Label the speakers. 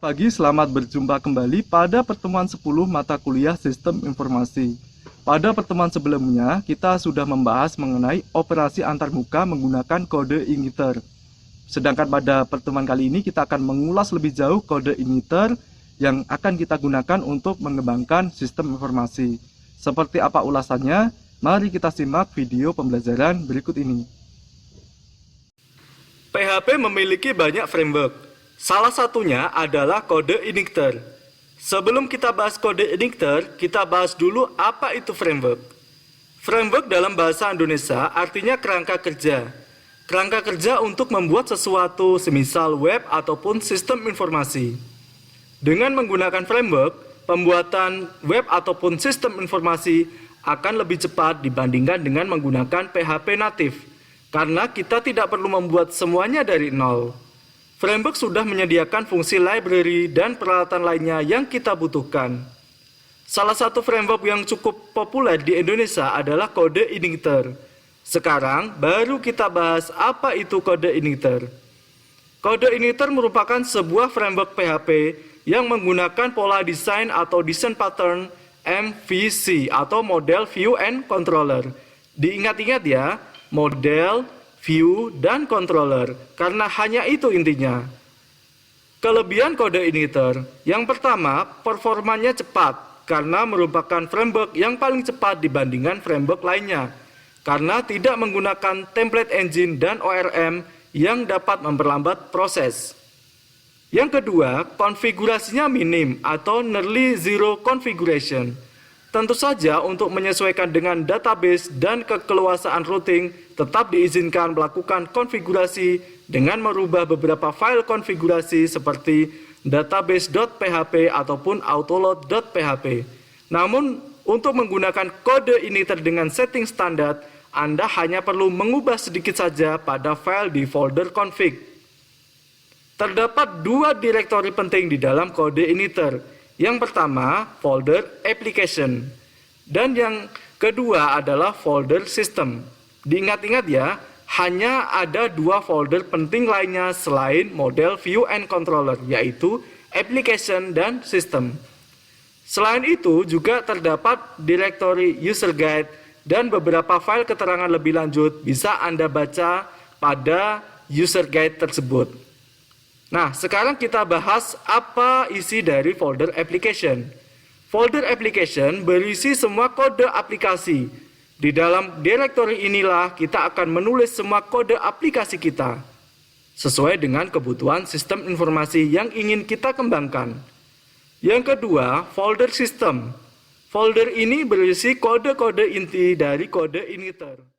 Speaker 1: Pagi, selamat berjumpa kembali pada pertemuan 10 mata kuliah Sistem Informasi. Pada pertemuan sebelumnya, kita sudah membahas mengenai operasi antarmuka menggunakan kode igniter. Sedangkan pada pertemuan kali ini kita akan mengulas lebih jauh kode igniter yang akan kita gunakan untuk mengembangkan sistem informasi. Seperti apa ulasannya? Mari kita simak video pembelajaran berikut ini. PHP memiliki banyak framework. Salah satunya adalah kode igniter. Sebelum kita bahas kode igniter, kita bahas dulu apa itu framework. Framework dalam bahasa Indonesia artinya kerangka kerja. Kerangka kerja untuk membuat sesuatu semisal web ataupun sistem informasi. Dengan menggunakan framework, pembuatan web ataupun sistem informasi akan lebih cepat dibandingkan dengan menggunakan PHP natif. Karena kita tidak perlu membuat semuanya dari nol. Framework sudah menyediakan fungsi library dan peralatan lainnya yang kita butuhkan. Salah satu framework yang cukup populer di Indonesia adalah kode igniter. Sekarang baru kita bahas apa itu kode igniter. Kode igniter merupakan sebuah framework PHP yang menggunakan pola desain atau design pattern MVC atau Model View and Controller. Diingat-ingat ya, model, view, dan controller, karena hanya itu intinya. Kelebihan kode igniter, yang pertama, performanya cepat, karena merupakan framework yang paling cepat dibandingkan framework lainnya, karena tidak menggunakan template engine dan ORM yang dapat memperlambat proses. Yang kedua, konfigurasinya minim atau nearly zero configuration. Tentu saja untuk menyesuaikan dengan database dan kekeluasaan routing, tetap diizinkan melakukan konfigurasi dengan merubah beberapa file konfigurasi seperti database.php ataupun autoload.php. Namun, untuk menggunakan kode igniter dengan setting standar, Anda hanya perlu mengubah sedikit saja pada file di folder config. Terdapat dua direktori penting di dalam kode igniter. Yang pertama, folder application. Dan yang kedua adalah folder system. Diingat-ingat ya, hanya ada dua folder penting lainnya selain model view and controller, yaitu application dan system. Selain itu, juga terdapat direktori user guide dan beberapa file keterangan lebih lanjut bisa Anda baca pada user guide tersebut. Nah, sekarang kita bahas apa isi dari folder application. Folder application berisi semua kode aplikasi. Di dalam direktori inilah kita akan menulis semua kode aplikasi kita, sesuai dengan kebutuhan sistem informasi yang ingin kita kembangkan. Yang kedua, folder system. Folder ini berisi kode-kode inti dari kode igniter.